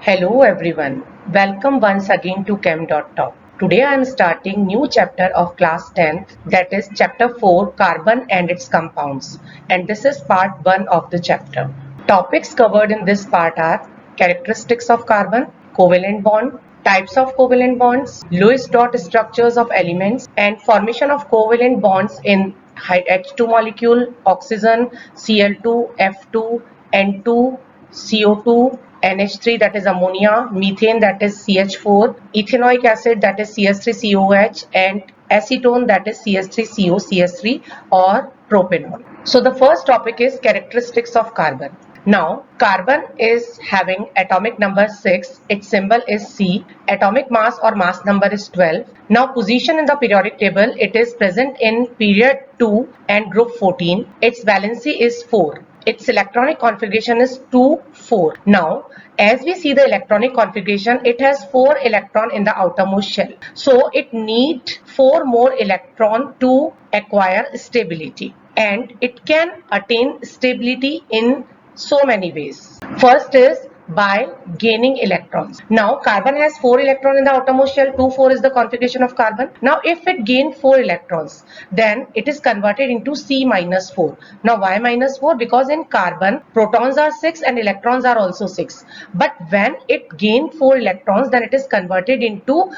Hello everyone. Welcome once again to Chem.Talk. Today I am starting new chapter of class 10, that is chapter 4, carbon and its compounds, and this is part 1 of the chapter. Topics covered in this part are characteristics of carbon, covalent bond, types of covalent bonds, Lewis dot structures of elements, and formation of covalent bonds in H2 molecule, oxygen, Cl2, F2, N2, CO2, NH3 that is ammonia, methane that is CH4, ethanoic acid that is CH3COH, and acetone that is CH3CO, CH3 or propanol. So the first topic is characteristics of carbon. Now, carbon is having atomic number 6, its symbol is C, atomic mass or mass number is 12. Now, position in the periodic table, it is present in period 2 and group 14. Its valency is 4. Its electronic configuration is 2, 4. Now, as we see the electronic configuration, it has 4 electrons in the outermost shell. So, it needs 4 more electrons to acquire stability. And it can attain stability in so many ways. First is by gaining electrons. Now carbon has 4 electrons in the outermost shell, 2, 4 is the configuration of carbon. Now if it gains 4 electrons, then it is converted into C minus 4. Now why minus 4? Because in carbon protons are 6 and electrons are also 6. But when it gains 4 electrons, then it is converted into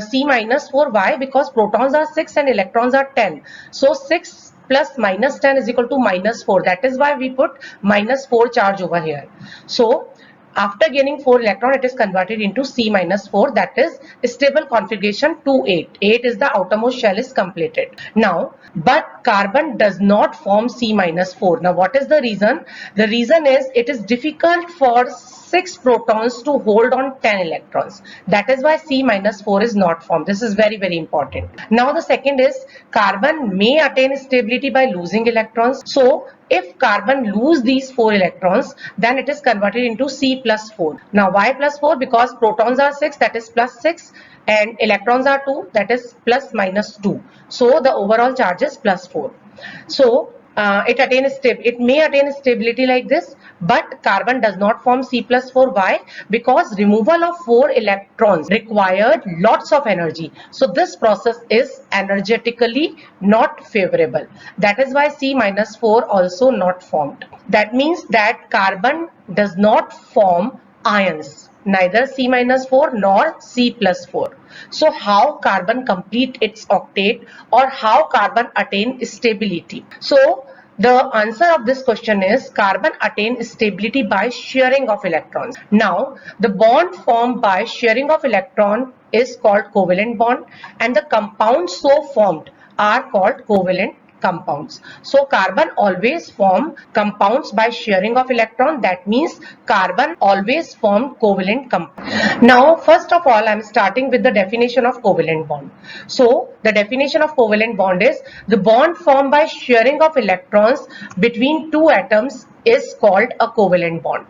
C minus 4. Why? Because protons are 6 and electrons are 10. So 6 plus minus 10 is equal to minus 4. That is why we put minus 4 charge over here. So after gaining 4 electron, it is converted into C minus 4, that is stable configuration 2, 8. 8 is the outermost shell is completed. Now, but carbon does not form C minus 4. Now, what is the reason? The reason is it is difficult for 6 protons to hold on 10 electrons. That is why C minus 4 is not formed. This is very, very important. Now, the second is carbon may attain stability by losing electrons. So, if carbon lose these 4 electrons, then it is converted into C plus 4. Now, why plus 4? Because protons are 6, that is plus 6, and electrons are 2, that is plus minus 2. So, the overall charge is plus 4. So, it may attain stability like this, but carbon does not form C plus 4. Why? Because removal of 4 electrons required lots of energy. So this process is energetically not favorable. That is why C minus 4 also not formed. That means that carbon does not form ions, neither C minus 4 nor C plus 4. So how carbon complete its octet, or how carbon attain stability? So the answer of this question is carbon attain stability by sharing of electrons. Now the bond formed by sharing of electron is called covalent bond, and the compounds so formed are called covalent compounds. So carbon always form compounds by sharing of electron. That means carbon always form covalent compounds. Now first of all I am starting with the definition of covalent bond. So the definition of covalent bond is the bond formed by sharing of electrons between two atoms is called a covalent bond.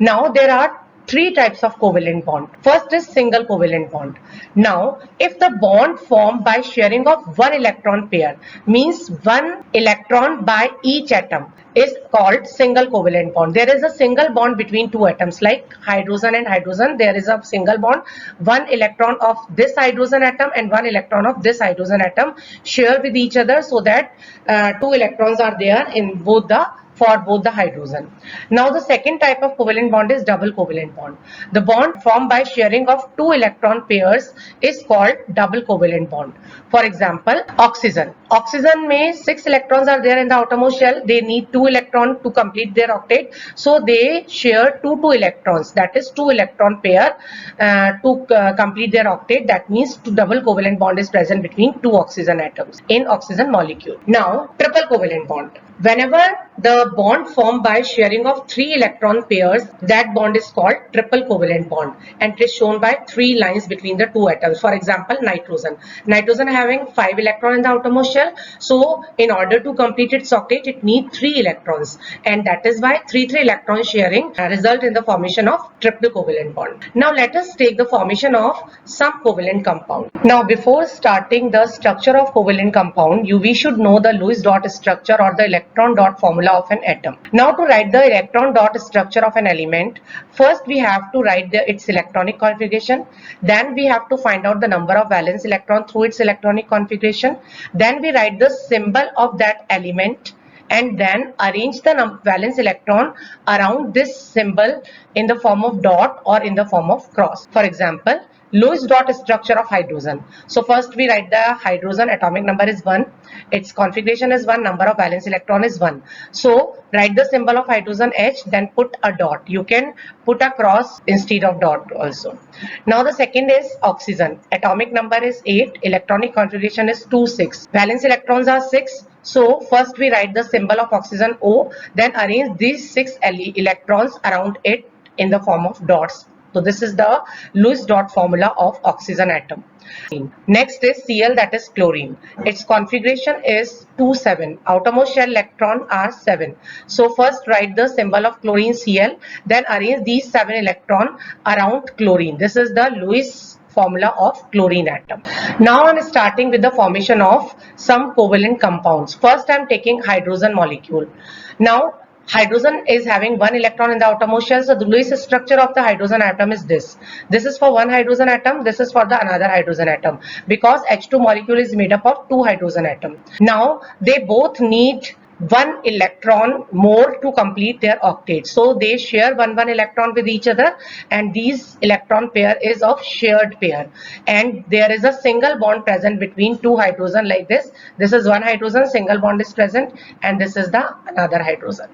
Now there are 3 types of covalent bond. First is single covalent bond. Now, if the bond formed by sharing of one electron pair, means one electron by each atom, is called single covalent bond. There is a single bond between two atoms, like hydrogen and hydrogen. There is a single bond. One electron of this hydrogen atom and one electron of this hydrogen atom share with each other, so that 2 electrons are there in both the hydrogen. Now the second type of covalent bond is double covalent bond. The bond formed by sharing of 2 electron pairs is called double covalent bond. For example, oxygen. Oxygen may 6 electrons are there in the outermost shell. They need 2 electrons to complete their octet. So they share 2 electrons. That is 2 electron pair to complete their octet. That means double covalent bond is present between 2 oxygen atoms in oxygen molecule. Now triple covalent bond. Whenever the bond formed by sharing of 3 electron pairs, that bond is called triple covalent bond, and it is shown by 3 lines between the 2 atoms. For example, nitrogen. Nitrogen having 5 electrons in the outermost shell. So in order to complete its octet, it needs 3 electrons, and that is why 3 electron sharing result in the formation of triple covalent bond. Now let us take the formation of some covalent compound. Now before starting the structure of covalent compound, we should know the Lewis dot structure or the electron dot formula of an an atom. Now to write the electron dot structure of an element, first we have to write its electronic configuration, then we have to find out the number of valence electron through its electronic configuration, then we write the symbol of that element, and then arrange the valence electron around this symbol in the form of dot or in the form of cross. For example, Lewis dot structure of hydrogen. So first we write the hydrogen atomic number is 1, its configuration is 1, number of valence electron is 1. So write the symbol of hydrogen H, then put a dot. You can put a cross instead of dot also. Now the second is oxygen. Atomic number is 8, electronic configuration is 2, 6. Valence electrons are 6. So first we write the symbol of oxygen O, then arrange these 6 electrons around it in the form of dots. So this is the Lewis dot formula of oxygen atom. Next is Cl, that is chlorine. Its configuration is 2, 7. Outermost shell electron are 7. So first write the symbol of chlorine Cl, then arrange these 7 electron around chlorine. This is the Lewis formula of chlorine atom. Now I am starting with the formation of some covalent compounds. First I am taking hydrogen molecule. Now hydrogen is having 1 electron in the outermost shell, so the Lewis structure of the hydrogen atom is this. This is for one hydrogen atom, this is for the another hydrogen atom, because H2 molecule is made up of 2 hydrogen atoms. Now they both need 1 electron more to complete their octet. So they share one electron with each other, and these electron pair is of shared pair, and there is a single bond present between 2 hydrogen like this. This is 1 hydrogen, single bond is present, and this is the another hydrogen.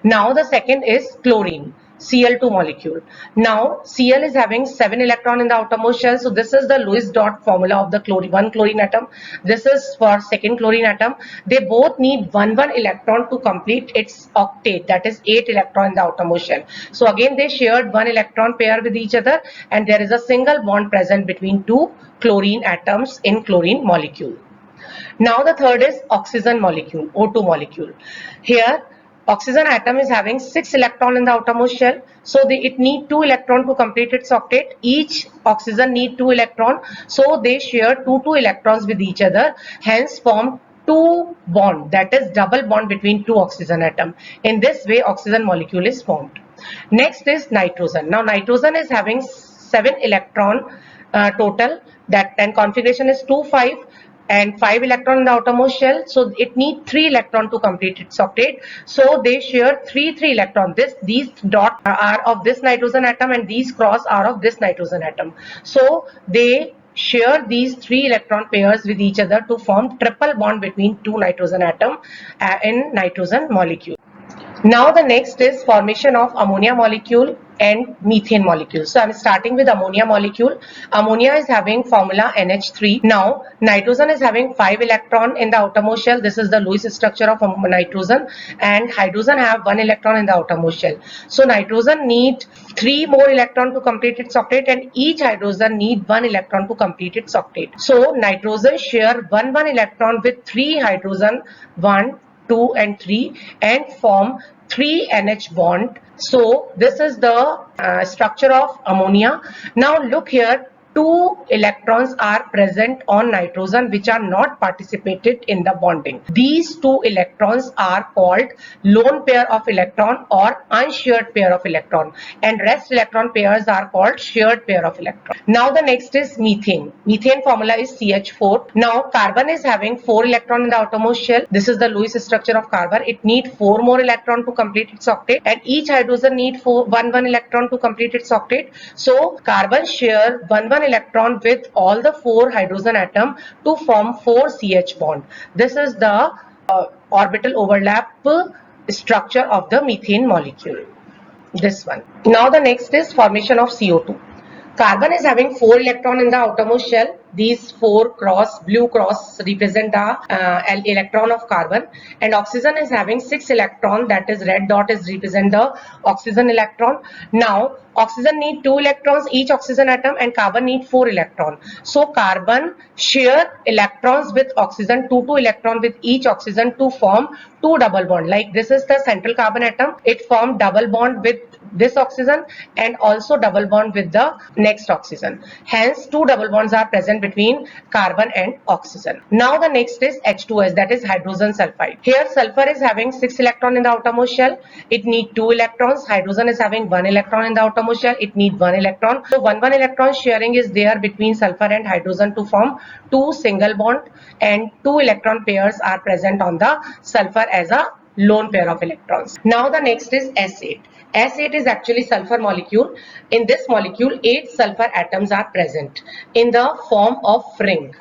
Now the second is chlorine, Cl2 molecule. Now Cl is having 7 electron in the outermost shell, so this is the Lewis dot formula of the one chlorine atom. This is for second chlorine atom. They both need one electron to complete its octet, that is 8 electron in the outermost shell. So again they shared 1 electron pair with each other, and there is a single bond present between 2 chlorine atoms in chlorine molecule. Now the third is oxygen molecule, O2 molecule. Here oxygen atom is having 6 electron in the outermost shell, so it need 2 electron to complete its octet. Each oxygen need 2 electron, so they share 2 electrons with each other, hence form 2 bond, that is double bond between 2 oxygen atom. In this way oxygen molecule is formed. Next is nitrogen. Now nitrogen is having 7 electron total, that and configuration is 2, 5. And 5 electron in the outermost shell, so it needs 3 electron to complete its octet. So they share 3 electron. These dots are of this nitrogen atom, and these cross are of this nitrogen atom. So they share these 3 electron pairs with each other to form triple bond between 2 nitrogen atom in nitrogen molecule. Now the next is formation of ammonia molecule and methane molecule. So I am starting with ammonia molecule. Ammonia is having formula NH3. Now nitrogen is having 5 electron in the outermost shell. This is the Lewis structure of nitrogen, and hydrogen have 1 electron in the outermost shell. So nitrogen need 3 more electron to complete its octet, and each hydrogen need 1 electron to complete its octet. So nitrogen share 1 electron with 3 hydrogen, 1, 2 and 3, and form 3 NH bond. So this is the structure of ammonia. Now look here, 2 electrons are present on nitrogen which are not participated in the bonding. These 2 electrons are called lone pair of electron or unshared pair of electron, and rest electron pairs are called shared pair of electron. Now the next is methane. Methane formula is CH4. Now carbon is having 4 electron in the outermost shell. This is the Lewis structure of carbon. It needs 4 more electron to complete its octet, and each hydrogen need 1 electron to complete its octet. So carbon share 1 electron with all the 4 hydrogen atom to form 4 CH bond. This is the orbital overlap structure of the methane molecule. This one. Now the next is formation of CO2. Carbon is having 4 electron in the outermost shell. These 4 blue cross represent the electron of carbon, and oxygen is having 6 electron, that is red dot is represent the oxygen electron. Now oxygen need 2 electrons each oxygen atom, and carbon need 4 electron. So carbon share electrons with oxygen, 2 electron with each oxygen to form 2 double bond. Like this is the central carbon atom, it formed double bond with this oxygen and also double bond with the next oxygen. Hence, two double bonds are present between carbon and oxygen. Now the next is H2S, that is hydrogen sulfide. Here sulfur is having 6 electrons in the outermost shell. It needs 2 electrons. Hydrogen is having 1 electron in the outermost shell. It needs 1 electron. So 1 electron sharing is there between sulfur and hydrogen to form 2 single bond, and 2 electron pairs are present on the sulfur as a lone pair of electrons. Now the next is S8. S8 is actually sulfur molecule. In this molecule, 8 sulfur atoms are present in the form of ring.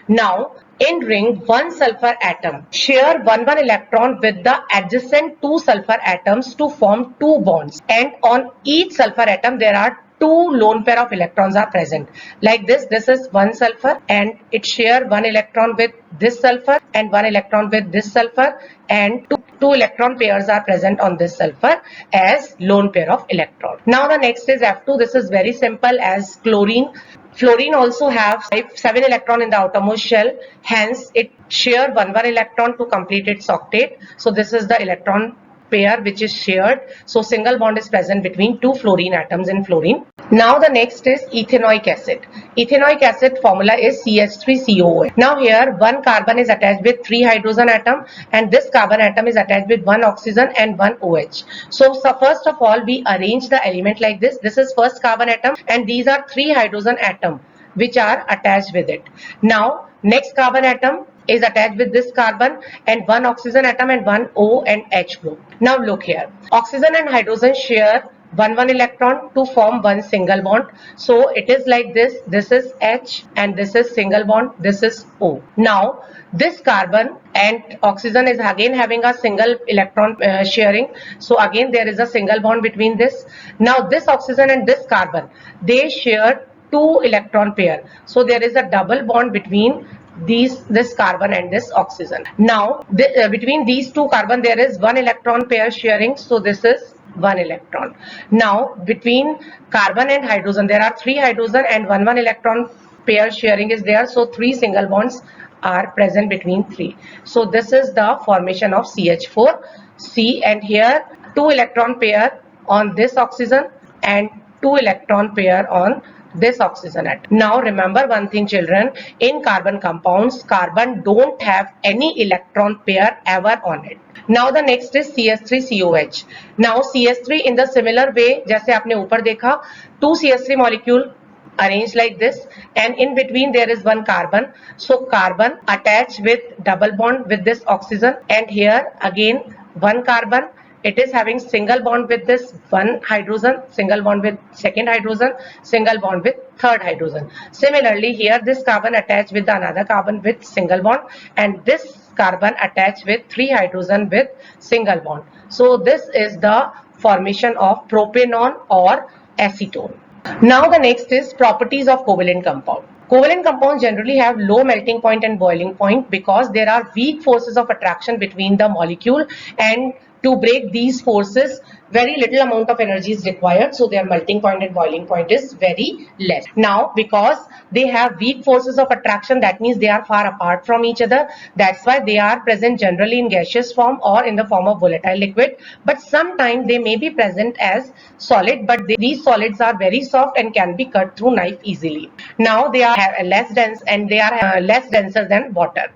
Now, in ring, one sulfur atom share one electron with the adjacent 2 sulfur atoms to form 2 bonds, and on each sulfur atom there are 2 lone pair of electrons are present. Like this is one sulfur and it share 1 electron with this sulfur and 1 electron with this sulfur, and two electron pairs are present on this sulfur as lone pair of electron. Now the next is F2. This is very simple as chlorine. Fluorine also have 7 electron in the outermost shell. Hence, it share one electron to complete its octet. So this is the electron pair which is shared. So single bond is present between 2 fluorine atoms in fluorine. Now the next is ethanoic acid. Ethanoic acid formula is CH3COOH. Now here one carbon is attached with 3 hydrogen atom, and this carbon atom is attached with 1 oxygen and 1 OH. So first of all we arrange the element like this. This is first carbon atom and these are 3 hydrogen atom which are attached with it. Now next carbon atom is attached with this carbon and 1 oxygen atom and 1 O and H group. Now look here, oxygen and hydrogen share one electron to form one single bond. So it is like this. This is H and this is single bond. This is O. Now this carbon and oxygen is again having a single electron sharing. So again there is a single bond between this. Now this oxygen and this carbon, they share 2 electron pair. So there is a double bond between this carbon and this oxygen. Now between these 2 carbon there is 1 electron pair sharing. So this is 1 electron. Now between carbon and hydrogen there are 3 hydrogen and 1 electron pair sharing is there. So 3 single bonds are present between 3. So this is the formation of CH4C, and here 2 electron pair on this oxygen and 2 electron pair on this oxygen atom. Now remember one thing children, in carbon compounds, carbon don't have any electron pair ever on it. Now the next is CH3COH. Now CH3 in the similar way, जैसे आपने ऊपर देखा, 2 CH3 molecule arranged like this, and in between there is 1 carbon. So carbon attached with double bond with this oxygen, and here again 1 carbon. It is having single bond with this 1 hydrogen, single bond with second hydrogen, single bond with third hydrogen. Similarly here this carbon attached with another carbon with single bond, and this carbon attached with 3 hydrogen with single bond. So this is the formation of propanone or acetone. Now the next is properties of covalent compound. Covalent compounds generally have low melting point and boiling point because there are weak forces of attraction between the molecule, and to break these forces very little amount of energy is required, so their melting point and boiling point is very less. Now because they have weak forces of attraction, that means they are far apart from each other. That's why they are present generally in gaseous form or in the form of volatile liquid, but sometimes they may be present as solid, but these solids are very soft and can be cut through knife easily. Now they are less dense and they are less denser than water.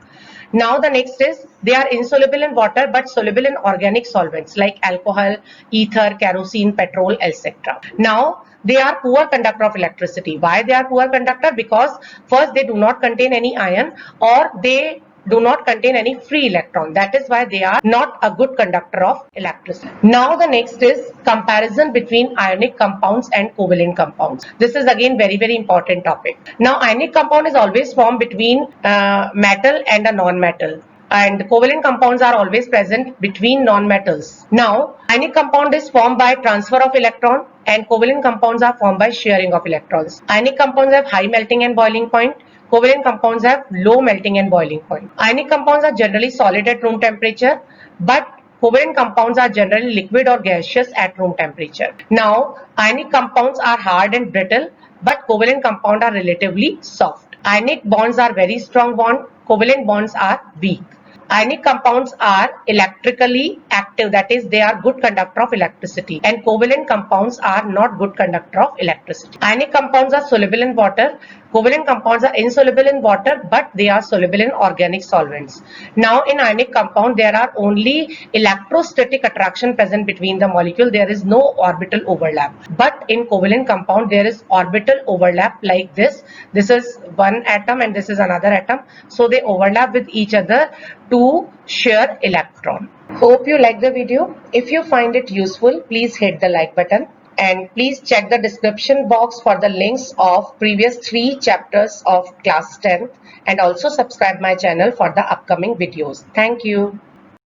Now the next is they are insoluble in water but soluble in organic solvents like alcohol, ether, kerosene, petrol, etc. Now they are poor conductor of electricity. Why they are poor conductor? Because first they do not contain any ion, or they do not contain any free electron. That is why they are not a good conductor of electricity. Now the next is comparison between ionic compounds and covalent compounds. This is again very important topic. Now ionic compound is always formed between metal and a non-metal, and covalent compounds are always present between non-metals. Now ionic compound is formed by transfer of electron and covalent compounds are formed by sharing of electrons. Ionic compounds have high melting and boiling point. Covalent compounds have low melting and boiling point. Ionic compounds are generally solid at room temperature, but covalent compounds are generally liquid or gaseous at room temperature. Now, ionic compounds are hard and brittle, but covalent compounds are relatively soft. Ionic bonds are very strong bond, covalent bonds are weak. Ionic compounds are electrically active, that is they are good conductor of electricity, and covalent compounds are not good conductor of electricity. Ionic compounds are soluble in water. Covalent compounds are insoluble in water, but they are soluble in organic solvents. Now in ionic compound there are only electrostatic attraction present between the molecule. There is no orbital overlap. But in covalent compound there is orbital overlap like this. This is one atom and this is another atom. So they overlap with each other to share electron. Hope you like the video. If you find it useful, please hit the like button. And please check the description box for the links of previous 3 chapters of class 10th, and also subscribe my channel for the upcoming videos. Thank you.